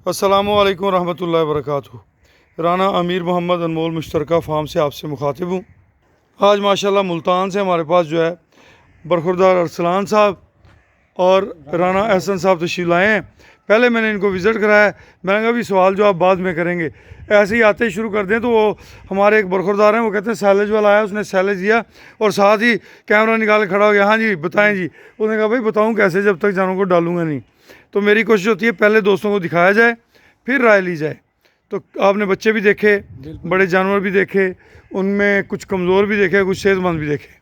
अस्सलामु अलैकुम रहमतुल्लाहि व बरकातुहू। राना अमीर मोहम्मद अनमोल मुश्तरका फार्म से आपसे मुखातिब हूँ। आज माशाल्लाह मुल्तान से हमारे पास जो है बरखुरदार अरसलान साहब और राना एहसन साहब तशरीफ़ लाए हैं। पहले मैंने इनको विज़िट कराया, मैंने कहा भी सवाल जो आप बाद में करेंगे, ऐसे ही आते ही शुरू कर दें। तो वो हमारे एक बरखुरदार हैं, वो कहते हैं सैलेज वाला आया, उसने सैलेज दिया और साथ ही कैमरा निकाल के खड़ा हो गया। हाँ जी बताएं जी। उसने कहा भाई बताऊँ कैसे जब तक जानवरों को डालूंगा नहीं। तो मेरी कोशिश होती है पहले दोस्तों को दिखाया जाए फिर राय ली जाए। तो आपने बच्चे भी देखे, बड़े जानवर भी देखे, उनमें कुछ कमज़ोर भी देखे, कुछ सेहतमंद भी देखे।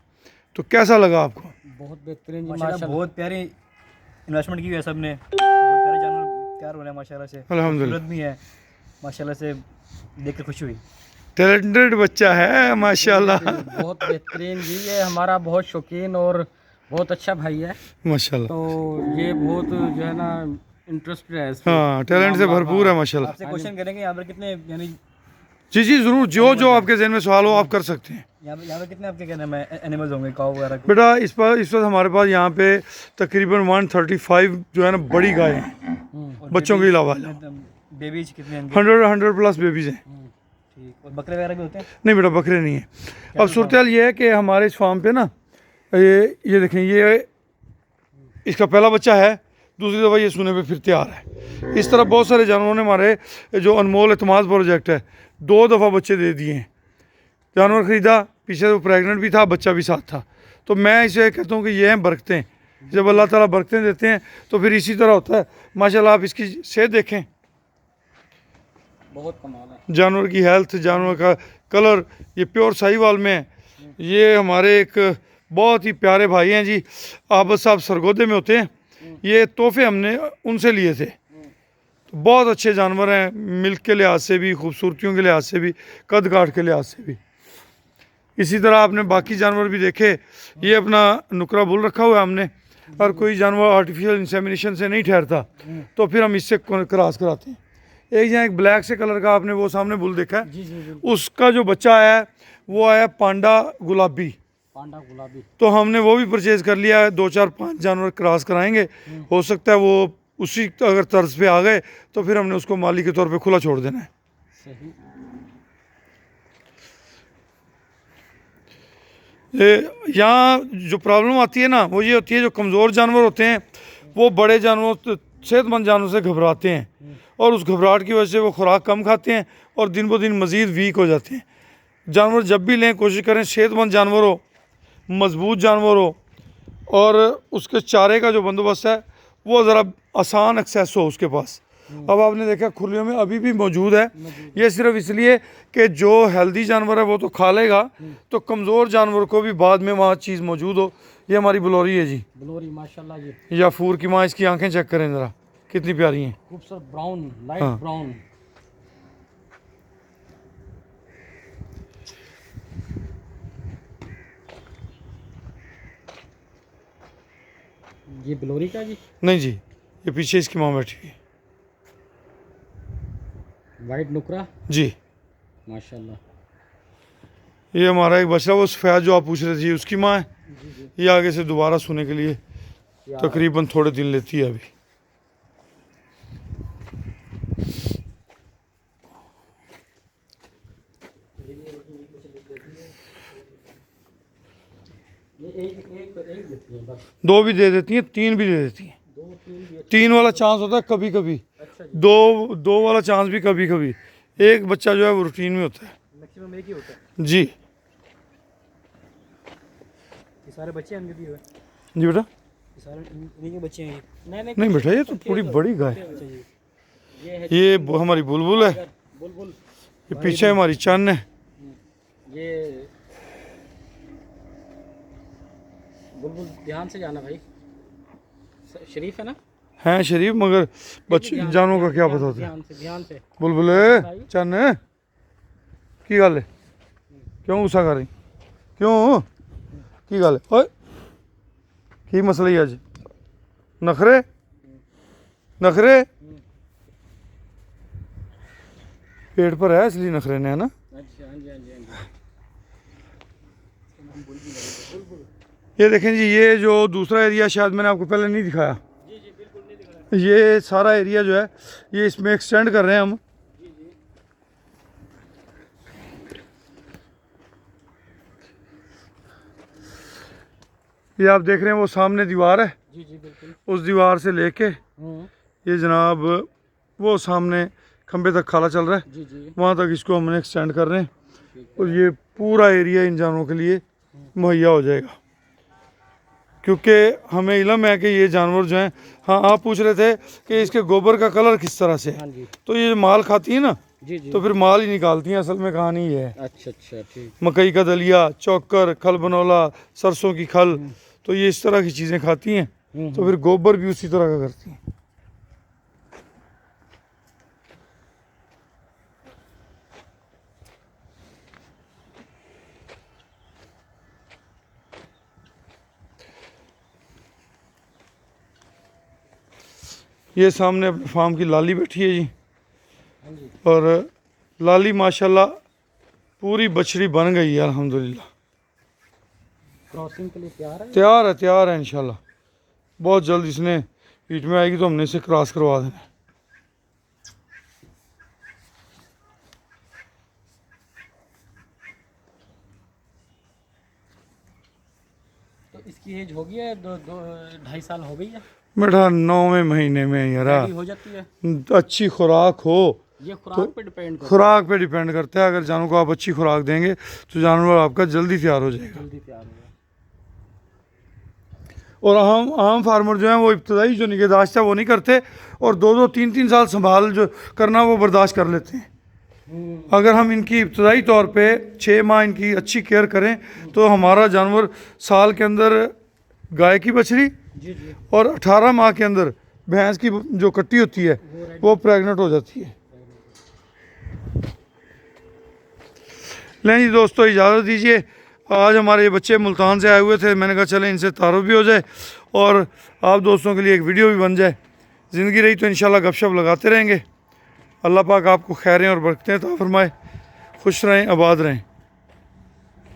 तो कैसा लगा आपको? बहुत बेहतरीन जी, माशाल्लाह बहुत प्यारी इन्वेस्टमेंट की हुई है सबने। बहुत प्यारे जानवर तैयार हो रहे हैं माशाल्लाह से, अल्हम्दुलिल्लाह। खूबसूरत भी है माशाल्लाह से, देख के खुशी हुई। टैलेंटेड बच्चा है माशाल्लाह। बहुत बेहतरीन जी। ये हमारा बहुत शौकीन और बहुत अच्छा भाई है। माशाल्लाह। तो ये बहुत जो है ना इंटरेस्टेड है इसमें। हाँ, टैलेंट से भरपूर है माशाल्लाह। आपसे क्वेश्चन करेंगे यहाँ पर कितने, यानी जी जी ज़रूर, जो जो आपके जहन में सवाल हो आप कर सकते हैं। यहाँ पे कितने आपके कहने में एनिमल्स होंगे, काऊ वगैरह? बेटा इस वक्त हमारे पास यहाँ पे तकरीबन 135 जो है ना बड़ी गाय हैं, बच्चों के अलावा। बेबीज कितने हैं? 100 प्लस बेबीज़ हैं। ठीक। और बकरे वगैरह भी होते हैं? नहीं बेटा बकरे नहीं है। अब सूरत हाल ये है कि हमारे इस फार्म पे ना ये देखें, ये इसका पहला बच्चा है, दूसरी दफ़ा ये सोने पे फिर तैयार है। इस तरह बहुत सारे जानवरों ने हमारे जो अनमोल एतमाद प्रोजेक्ट है 2 दफ़ा बच्चे दे दिए हैं। जानवर ख़रीदा, पीछे वो प्रेगनेंट भी था, बच्चा भी साथ था। तो मैं इसे कहता हूँ कि ये हैं बरकतें। जब अल्लाह ताला बरकतें देते हैं तो फिर इसी तरह होता है। माशाल्लाह आप इसकी सेहत देखें, बहुत कमाल है। जानवर की हेल्थ, जानवर का कलर, ये प्योर साहिवाल में है। ये हमारे एक बहुत ही प्यारे भाई हैं जी, आबद साहब सरगोदे में होते हैं। ये तोहफे हमने उनसे लिए थे। तो बहुत अच्छे जानवर हैं, मिल्क के लिहाज से भी, खूबसूरतियों के लिहाज से भी, कद काठ के लिहाज से भी। इसी तरह आपने बाकी जानवर भी देखे। ये अपना नुकरा बुल रखा हुआ है हमने, और कोई जानवर आर्टिफिशियल इंसेमिनेशन से नहीं ठहरता तो फिर हम इससे क्रॉस कराते हैं। एक जहाँ एक ब्लैक से कलर का आपने वो सामने बुल देखा है, उसका जो बच्चा आया है वो आया पांडा गुलाबी। पांडा गुलाबी। तो हमने वो भी परचेज़ कर लिया है। 2 4 5 जानवर क्रॉस कराएंगे। हो सकता है वो उसी अगर तर्ज पे आ गए तो फिर हमने उसको माली के तौर पे खुला छोड़ देना है। सही। यहाँ जो प्रॉब्लम आती है ना वो ये होती है, जो कमज़ोर जानवर होते हैं वो बड़े जानवर सेहतमंद जानवर से घबराते हैं, और उस घबराहट की वजह से वो खुराक कम खाते हैं और दिन ब दिन मज़ीद वीक हो जाते हैं। जानवर जब भी लें कोशिश करें सेहतमंद जानवर हो, मजबूत जानवर हो, और उसके चारे का जो बंदोबस्त है वो ज़रा आसान एक्सेस हो उसके पास। अब आपने देखा खुलियों में अभी भी मौजूद है। ये सिर्फ इसलिए कि जो हेल्दी जानवर है वो तो खा लेगा, तो कमज़ोर जानवर को भी बाद में वहाँ चीज़ मौजूद हो। ये हमारी बलोरी है जी, ब्लोरी माशाल्लाह जी, या फूर की माँ। इसकी आंखें चेक करें ज़रा कितनी प्यारी हैं। खूबसूरत ब्राउन, लाइट हाँ। ब्राउन। ये ब्लोरी का जी? नहीं जी, ये पीछे इसकी माँ बैठी हुई है वाइट नुकरा जी। माशाल्लाह। ये हमारा एक बछड़ा, वो सफ़ेद जो आप पूछ रहे थे उसकी माँ है। ये आगे से दोबारा सोने के लिए तकरीबन थोड़े दिन लेती है अभी। ये एक देती है बस। 2 भी दे देती हैं, 3 भी दे देती हैं। 2 3 भी। 3 वाला चांस होता है कभी कभी, अच्छा जी। 2 वाला चांस भी कभी कभी। एक बच्चा जो है वो रूटीन में होता है मैक्सिमम एक ही होता है। जी। ये सारे बच्चे हैं भी हुए? जी बेटा, ये सारे इन्हीं के बच्चे हैं? नहीं बेटा ये तो पूरी बड़ी गाय। अच्छा जी। ये है हमारी बुलबुल है, बुलबुल। ये पीछे हमारी चन है। ये बुलबुल ध्यान से जाना भाई, शरीफ है ना? हैं शरीफ, मगर बच्चे जानवरों का क्या पता होता है। ध्यान से। बुलबुले चन की गल है, क्यों गुस्सा कर रही, क्यों की गल है? ओए की मसला ही अज नखरे नखरे पेट पर है इसलिए नखरे ने, है ना? अच्छा हाँ जी हाँ जी हाँ जी। ये देखें जी, ये जो दूसरा एरिया शायद मैंने आपको पहले नहीं दिखाया, ये सारा एरिया जो है ये इसमें एक्सटेंड कर रहे हैं हम। ये आप देख रहे हैं वो सामने दीवार है, जी जी बिल्कुल। उस दीवार से लेके ये जनाब वो सामने खंबे तक खाला चल रहा है, जी जी वहाँ तक इसको हमने एक्सटेंड कर रहे हैं और ये पूरा एरिया इन जानवरों के लिए मुहैया हो जाएगा। क्योंकि हमें इल्म है कि ये जानवर जो हैं, हाँ आप पूछ रहे थे कि इसके गोबर का कलर किस तरह से है, हाँ जी तो ये माल खाती है ना, जी जी। तो फिर माल ही निकालती हैं। असल में कहानी ये है, अच्छा अच्छा ठीक। मकई का दलिया, चौकर, खल बनौला, सरसों की खल, तो ये इस तरह की चीज़ें खाती हैं, तो फिर गोबर भी उसी तरह का करती हैं। ये सामने अपने फार्म की लाली बैठी है जी, हाँ जी और लाली माशाल्लाह पूरी बछड़ी बन गई है अल्हम्दुलिल्लाह। क्रॉसिंग के लिए तैयार है इंशाल्लाह। बहुत जल्द इसने हीट में आएगी तो हमने इसे क्रॉस करवा देना है। तो इसकी एज हो गई है, 2-2.5 साल हो गई है, बेटा 9वें महीने में यार रेडी हो जाती है। अच्छी खुराक हो, ये खुराक पे डिपेंड करता खुराक पे डिपेंड करता है। अगर जानवर को आप अच्छी खुराक देंगे तो जानवर आपका जल्दी तैयार हो जाएगा। है, जल्दी तैयार हो जाए। और हम आम फार्मर जो हैं वो इब्तदाई जो निगहदाश्त है वो नहीं करते, और 2-2 3-3 साल संभाल जो करना वो बर्दाश्त कर लेते हैं। अगर हम इनकी इब्तदाई तौर पे 6 माह इनकी अच्छी केयर करें तो हमारा जानवर साल के अंदर गाय की बछड़ी जी जी और 18 माह के अंदर भैंस की जो कट्टी होती है वो प्रेग्नेंट हो जाती है। लें जी दोस्तों, इजाज़त दीजिए। आज हमारे ये बच्चे मुल्तान से आए हुए थे, मैंने कहा चलें इनसे तारुफ भी हो जाए और आप दोस्तों के लिए एक वीडियो भी बन जाए। ज़िंदगी रही तो इंशाल्लाह गपशप लगाते रहेंगे। अल्लाह पाक आपको खैरें और बरकतें अता फरमाए। खुश रहें, आबाद रहें।